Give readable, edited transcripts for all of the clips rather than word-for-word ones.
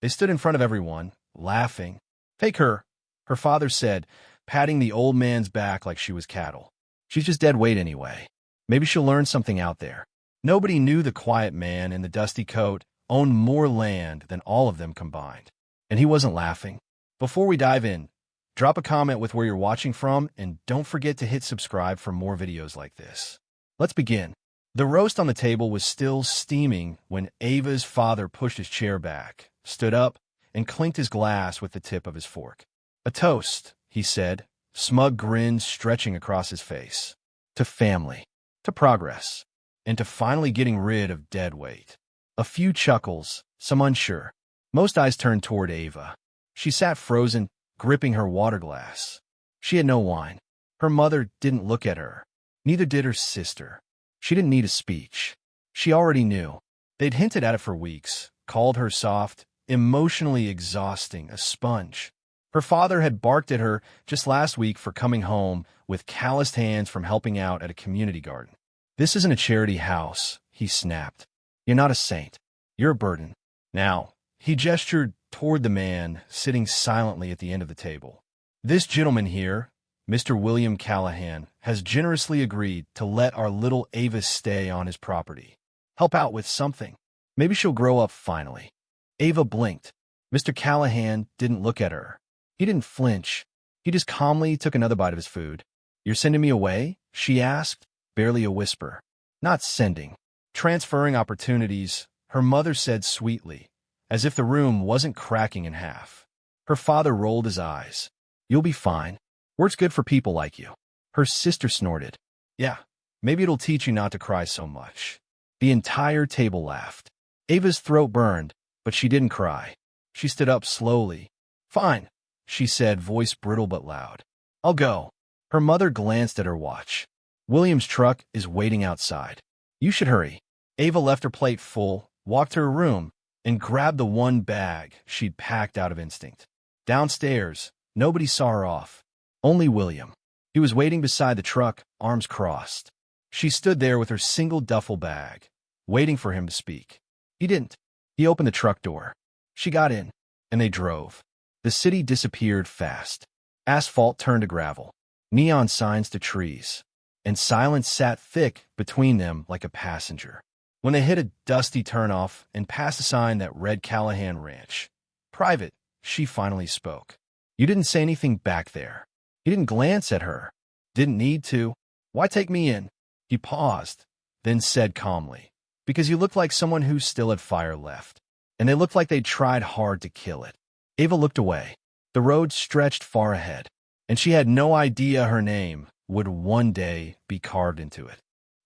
They stood in front of everyone, laughing. "Take her," her father said, patting the old man's back like she was cattle. "She's just dead weight anyway. Maybe she'll learn something out there." Nobody knew the quiet man in the dusty coat owned more land than all of them combined. And he wasn't laughing. Before we dive in, drop a comment with where you're watching from, and don't forget to hit subscribe for more videos like this. Let's begin. The roast on the table was still steaming when Ava's father pushed his chair back, stood up, and clinked his glass with the tip of his fork. "A toast," he said, smug grin stretching across his face. "To family, to progress, and to finally getting rid of dead weight." A few chuckles, some unsure. Most eyes turned toward Ava. She sat frozen, gripping her water glass. She had no wine. Her mother didn't look at her. Neither did her sister. She didn't need a speech. She already knew. They'd hinted at it for weeks, called her soft, emotionally exhausting, a sponge. Her father had barked at her just last week for coming home with calloused hands from helping out at a community garden. "This isn't a charity house," he snapped. "You're not a saint. You're a burden." Now, he gestured toward the man sitting silently at the end of the table. "This gentleman here, Mr. William Callahan, has generously agreed to let our little Ava stay on his property. Help out with something. Maybe she'll grow up finally." Ava blinked. Mr. Callahan didn't look at her. He didn't flinch. He just calmly took another bite of his food. "You're sending me away?" she asked, barely a whisper. "Not sending. Transferring opportunities," her mother said sweetly, as if the room wasn't cracking in half. Her father rolled his eyes. "You'll be fine. Work's good for people like you." Her sister snorted. "Yeah, maybe it'll teach you not to cry so much." The entire table laughed. Ava's throat burned, but she didn't cry. She stood up slowly. "Fine," she said, voice brittle but loud. "I'll go." Her mother glanced at her watch. "William's truck is waiting outside. You should hurry." Ava left her plate full, walked to her room, and grabbed the one bag she'd packed out of instinct. Downstairs, nobody saw her off. Only William. He was waiting beside the truck, arms crossed. She stood there with her single duffel bag, waiting for him to speak. He didn't. He opened the truck door. She got in, and they drove. The city disappeared fast. Asphalt turned to gravel, neon signs to trees, and silence sat thick between them like a passenger. When they hit a dusty turnoff and passed a sign that read Callahan Ranch. "Private," she finally spoke. "You didn't say anything back there." He didn't glance at her. Didn't need to. "Why take me in?" He paused, then said calmly, "Because you looked like someone who still had fire left, and they looked like they'd tried hard to kill it." Ava looked away. The road stretched far ahead, and she had no idea her name would one day be carved into it.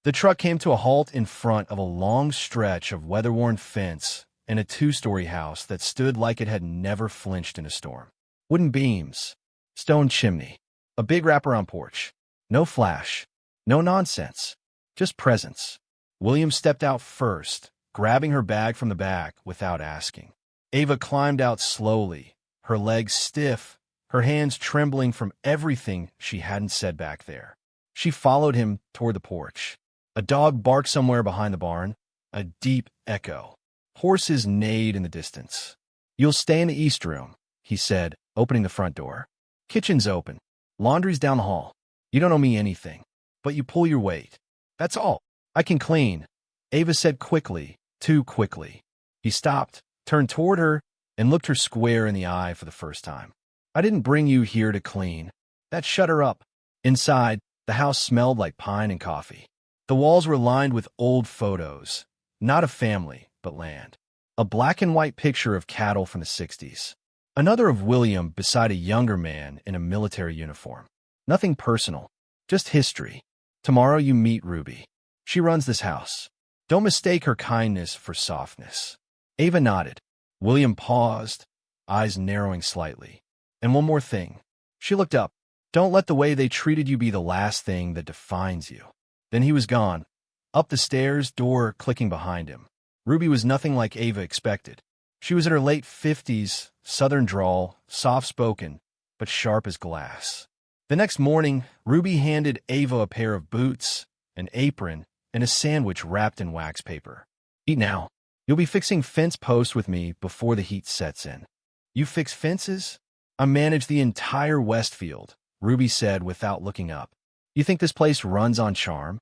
The truck came to a halt in front of a long stretch of weather-worn fence and a two-story house that stood like it had never flinched in a storm. Wooden beams, stone chimney, a big wraparound porch. No flash, no nonsense, just presence. William stepped out first, grabbing her bag from the back without asking. Ava climbed out slowly, her legs stiff, her hands trembling from everything she hadn't said back there. She followed him toward the porch. A dog barked somewhere behind the barn, a deep echo. Horses neighed in the distance. "You'll stay in the east room," he said, opening the front door. "Kitchen's open. Laundry's down the hall. You don't owe me anything, but you pull your weight. That's all. I can clean," Ava said quickly, too quickly. He stopped, turned toward her, and looked her square in the eye for the first time. "I didn't bring you here to clean." That shut her up. Inside, the house smelled like pine and coffee. The walls were lined with old photos, not of family, but land. A black and white picture of cattle from the 60s. Another of William beside a younger man in a military uniform. Nothing personal, just history. "Tomorrow you meet Ruby. She runs this house. Don't mistake her kindness for softness." Ava nodded. William paused, eyes narrowing slightly. "And one more thing." She looked up. "Don't let the way they treated you be the last thing that defines you." Then he was gone, up the stairs, door clicking behind him. Ruby was nothing like Ava expected. She was in her late 50s, southern drawl, soft-spoken, but sharp as glass. The next morning, Ruby handed Ava a pair of boots, an apron, and a sandwich wrapped in wax paper. "Eat now. You'll be fixing fence posts with me before the heat sets in. You fix fences? I manage the entire Westfield, Ruby said without looking up. You think this place runs on charm?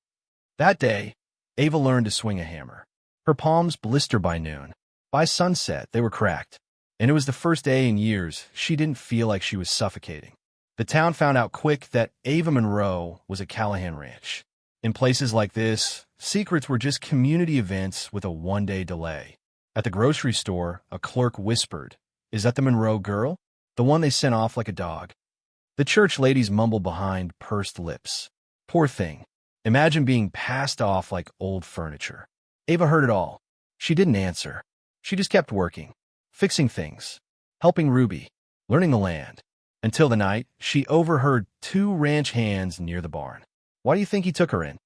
That day, Ava learned to swing a hammer. Her palms blistered by noon. By sunset, they were cracked. And it was the first day in years she didn't feel like she was suffocating. The town found out quick that Ava Monroe was a Callahan ranch. In places like this, secrets were just community events with a one-day delay. At the grocery store, a clerk whispered, "Is that the Monroe girl? The one they sent off like a dog?" The church ladies mumbled behind pursed lips. Poor thing. Imagine being passed off like old furniture. Ava heard it all. She didn't answer. She just kept working, fixing things, helping Ruby, learning the land. Until the night, she overheard two ranch hands near the barn. Why do you think he took her in?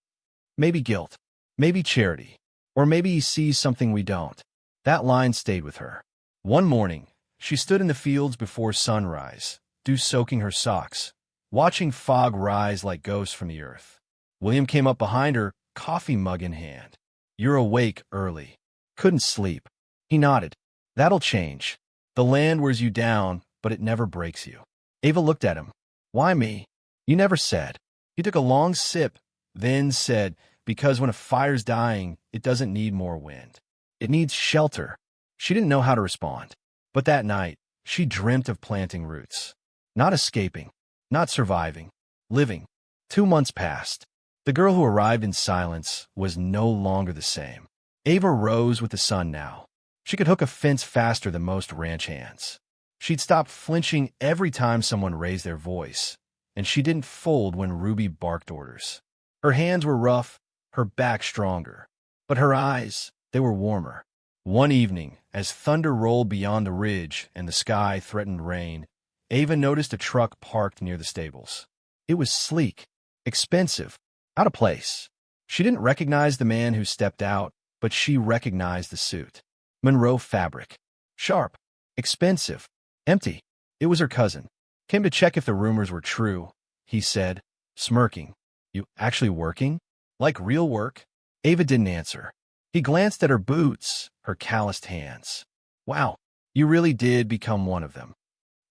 Maybe guilt, maybe charity, or maybe he sees something we don't. That line stayed with her. One morning, she stood in the fields before sunrise, dew soaking her socks, watching fog rise like ghosts from the earth. William came up behind her, coffee mug in hand. "You're awake early. Couldn't sleep." He nodded. "That'll change. The land wears you down, but it never breaks you." Ava looked at him. "Why me? You never said." He took a long sip, then said, "Because when a fire's dying, it doesn't need more wind. It needs shelter." She didn't know how to respond. But that night, she dreamt of planting roots. Not escaping, not surviving, living. 2 months passed. The girl who arrived in silence was no longer the same. Ava rose with the sun now. She could hook a fence faster than most ranch hands. She'd stop flinching every time someone raised their voice, and she didn't fold when Ruby barked orders. Her hands were rough, her back stronger, but her eyes, they were warmer. One evening, as thunder rolled beyond the ridge and the sky threatened rain, Ava noticed a truck parked near the stables. It was sleek, expensive, out of place. She didn't recognize the man who stepped out, but she recognized the suit. Monroe fabric. Sharp, expensive, empty. It was her cousin. "Came to check if the rumors were true," he said, smirking. "You actually working? Like real work?" Ava didn't answer. He glanced at her boots, her calloused hands. "Wow, you really did become one of them."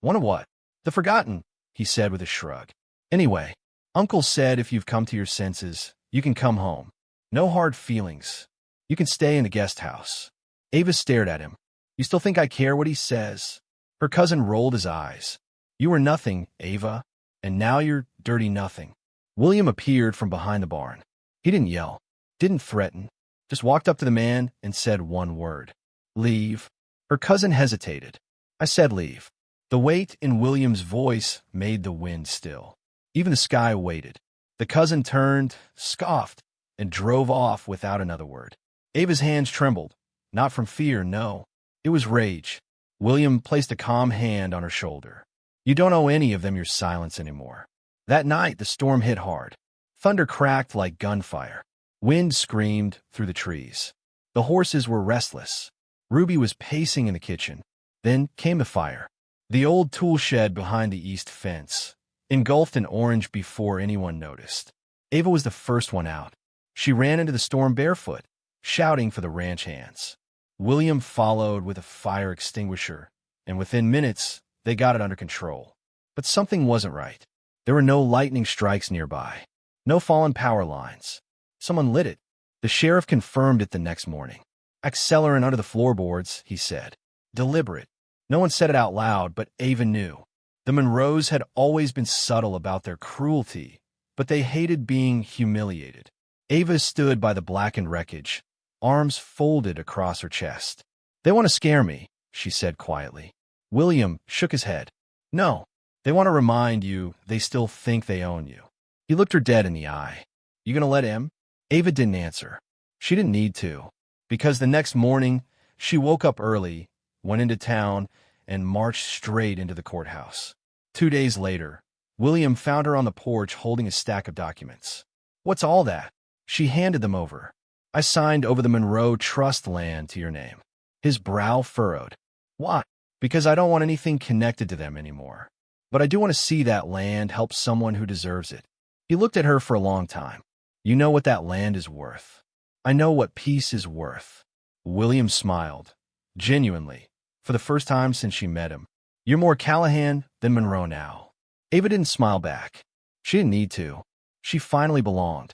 "One of what?" "The forgotten," he said with a shrug. "Anyway, Uncle said if you've come to your senses, you can come home. No hard feelings. You can stay in the guest house." Ava stared at him. "You still think I care what he says?" Her cousin rolled his eyes. "You were nothing, Ava, and now you're dirty nothing." William appeared from behind the barn. He didn't yell, didn't threaten, just walked up to the man and said one word. "Leave." Her cousin hesitated. "I said leave." The weight in William's voice made the wind still. Even the sky waited. The cousin turned, scoffed, and drove off without another word. Ava's hands trembled. Not from fear, no. It was rage. William placed a calm hand on her shoulder. "You don't owe any of them your silence anymore." That night, the storm hit hard. Thunder cracked like gunfire. Wind screamed through the trees. The horses were restless. Ruby was pacing in the kitchen. Then came the fire. The old tool shed behind the east fence, engulfed in orange before anyone noticed. Ava was the first one out. She ran into the storm barefoot, shouting for the ranch hands. William followed with a fire extinguisher, and within minutes, they got it under control. But something wasn't right. There were no lightning strikes nearby, no fallen power lines. Someone lit it. The sheriff confirmed it the next morning. "Accelerant under the floorboards," he said. Deliberate. No one said it out loud, but Ava knew. The Monroes had always been subtle about their cruelty, but they hated being humiliated. Ava stood by the blackened wreckage, arms folded across her chest. "They want to scare me," she said quietly. William shook his head. "No, they want to remind you they still think they own you." He looked her dead in the eye. "You gonna let him?" Ava didn't answer. She didn't need to, because the next morning, she woke up early, went into town, and marched straight into the courthouse. 2 days later, William found her on the porch holding a stack of documents. "What's all that?" She handed them over. "I signed over the Monroe Trust land to your name." His brow furrowed. "Why?" "Because I don't want anything connected to them anymore. But I do want to see that land help someone who deserves it." He looked at her for a long time. "You know what that land is worth. I know what peace is worth. William smiled, genuinely, for the first time since she met him. You're more Callahan than Monroe now. Ava didn't smile back. She didn't need to. She finally belonged.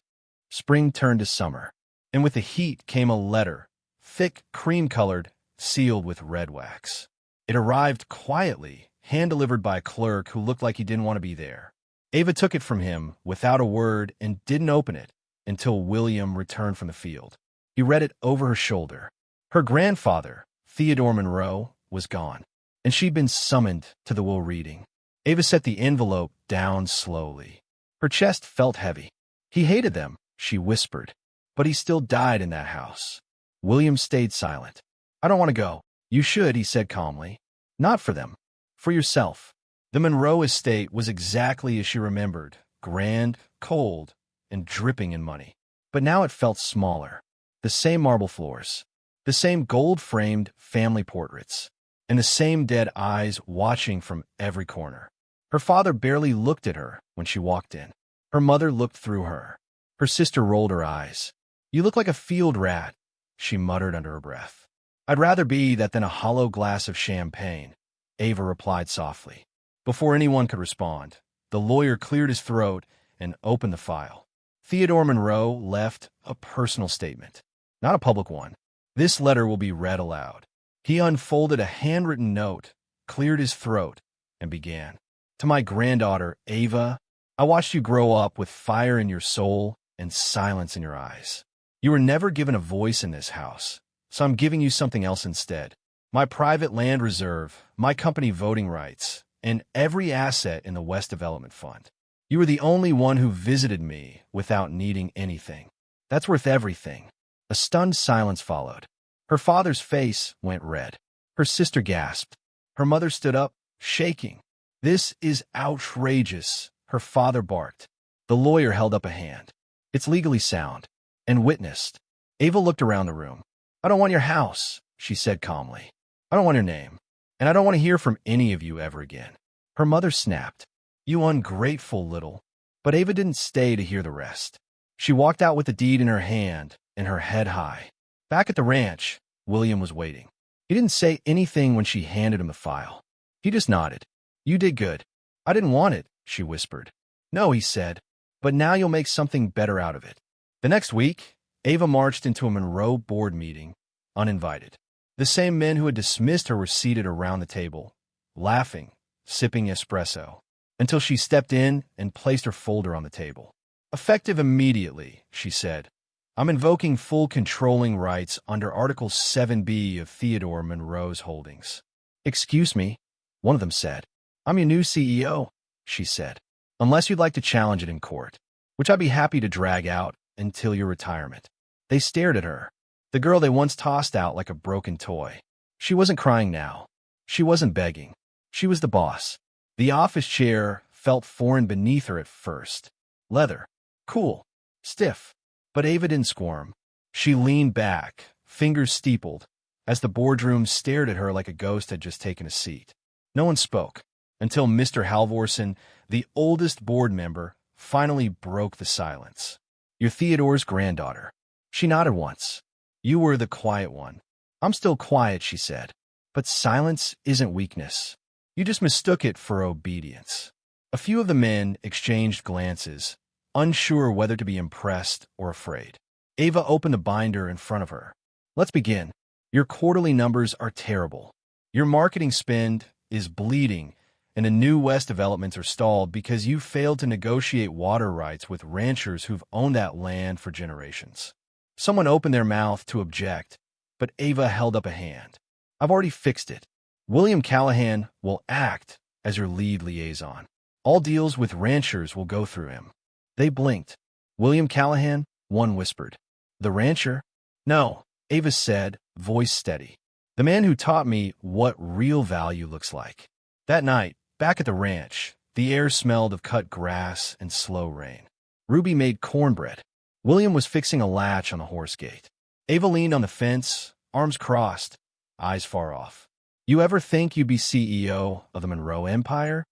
Spring turned to summer, and with the heat came a letter, thick, cream-colored, sealed with red wax. It arrived quietly, hand-delivered by a clerk who looked like he didn't want to be there. Ava took it from him without a word and didn't open it until William returned from the field. He read it over her shoulder. Her grandfather, Theodore Monroe, was gone, and she'd been summoned to the will reading. Ava set the envelope down slowly. Her chest felt heavy. He hated them, she whispered, but he still died in that house. William stayed silent. I don't want to go. You should, he said calmly. Not for them. For yourself. The Monroe estate was exactly as she remembered, grand, cold, and dripping in money. But now it felt smaller. The same marble floors, the same gold-framed family portraits, and the same dead eyes watching from every corner. Her father barely looked at her when she walked in. Her mother looked through her. Her sister rolled her eyes. You look like a field rat, she muttered under her breath. I'd rather be that than a hollow glass of champagne, Ava replied softly. Before anyone could respond, the lawyer cleared his throat and opened the file. Theodore Monroe left a personal statement, not a public one. This letter will be read aloud. He unfolded a handwritten note, cleared his throat, and began. To my granddaughter, Ava, I watched you grow up with fire in your soul and silence in your eyes. You were never given a voice in this house, so I'm giving you something else instead. My private land reserve, my company voting rights, and every asset in the West Development Fund. You were the only one who visited me without needing anything. That's worth everything. A stunned silence followed. Her father's face went red. Her sister gasped. Her mother stood up, shaking. This is outrageous, her father barked. The lawyer held up a hand. It's legally sound. And witnessed. Ava looked around the room. I don't want your house, she said calmly. I don't want your name. And I don't want to hear from any of you ever again. Her mother snapped. You ungrateful little. But Ava didn't stay to hear the rest. She walked out with the deed in her hand and her head high. Back at the ranch, William was waiting. He didn't say anything when she handed him the file. He just nodded. You did good. I didn't want it, she whispered. No, he said, but now you'll make something better out of it. The next week, Ava marched into a Monroe board meeting, uninvited. The same men who had dismissed her were seated around the table, laughing, sipping espresso, until she stepped in and placed her folder on the table. Effective immediately, she said. I'm invoking full controlling rights under Article 7B of Theodore Monroe's holdings. Excuse me, one of them said. I'm your new CEO, she said, unless you'd like to challenge it in court, which I'd be happy to drag out until your retirement. They stared at her, the girl they once tossed out like a broken toy. She wasn't crying now. She wasn't begging. She was the boss. The office chair felt foreign beneath her at first. Leather. Cool. Stiff. But Ava didn't squirm. She leaned back, fingers steepled, as the boardroom stared at her like a ghost had just taken a seat. No one spoke, until Mr. Halvorson, the oldest board member, finally broke the silence. You're Theodore's granddaughter. She nodded once. You were the quiet one. I'm still quiet, she said. But silence isn't weakness. You just mistook it for obedience. A few of the men exchanged glances, unsure whether to be impressed or afraid. Ava opened the binder in front of her. Let's begin. Your quarterly numbers are terrible. Your marketing spend is bleeding, and the new West developments are stalled because you failed to negotiate water rights with ranchers who've owned that land for generations. Someone opened their mouth to object, but Ava held up a hand. I've already fixed it. William Callahan will act as your lead liaison. All deals with ranchers will go through him. They blinked. William Callahan? One whispered. The rancher? No, Ava said, voice steady. The man who taught me what real value looks like. That night, back at the ranch, the air smelled of cut grass and slow rain. Ruby made cornbread. William was fixing a latch on the horse gate. Ava leaned on the fence, arms crossed, eyes far off. You ever think you'd be CEO of the Monroe Empire?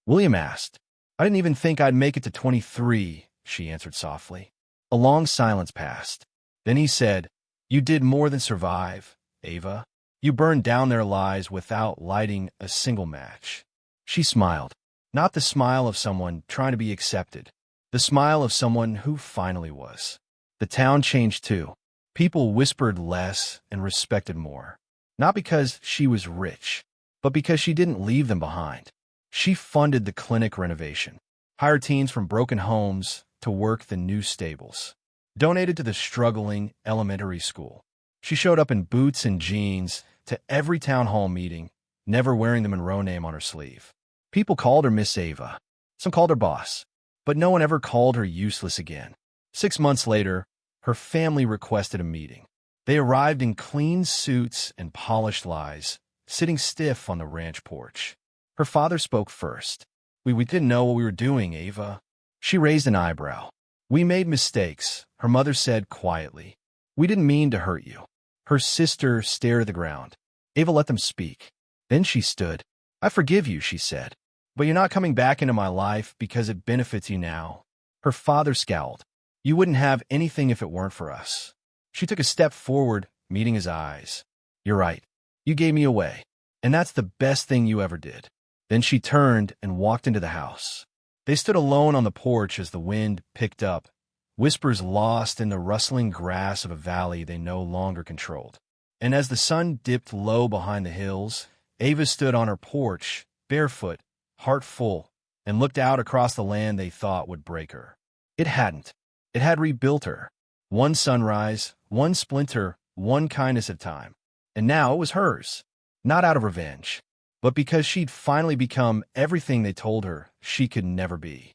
William asked. I didn't even think I'd make it to 23, she answered softly. A long silence passed. Then he said, You did more than survive, Ava. You burned down their lives without lighting a single match. She smiled, not the smile of someone trying to be accepted, the smile of someone who finally was. The town changed too. People whispered less and respected more. Not because she was rich, but because she didn't leave them behind. She funded the clinic renovation, hired teens from broken homes to work the new stables, donated to the struggling elementary school. She showed up in boots and jeans to every town hall meeting, never wearing the Monroe name on her sleeve. People called her Miss Ava. Some called her boss, but no one ever called her useless again. 6 months later, her family requested a meeting. They arrived in clean suits and polished lies, sitting stiff on the ranch porch. Her father spoke first. We didn't know what we were doing, Ava. She raised an eyebrow. We made mistakes, her mother said quietly. We didn't mean to hurt you. Her sister stared at the ground. Ava let them speak. Then she stood. I forgive you, she said. But you're not coming back into my life because it benefits you now. Her father scowled. You wouldn't have anything if it weren't for us. She took a step forward, meeting his eyes. You're right. You gave me away. And that's the best thing you ever did. Then she turned and walked into the house. They stood alone on the porch as the wind picked up, whispers lost in the rustling grass of a valley they no longer controlled. And as the sun dipped low behind the hills, Ava stood on her porch, barefoot, heart full, and looked out across the land they thought would break her. It hadn't. It had rebuilt her. One sunrise, one splinter, one kindness at a time. And now it was hers. Not out of revenge, but because she'd finally become everything they told her she could never be.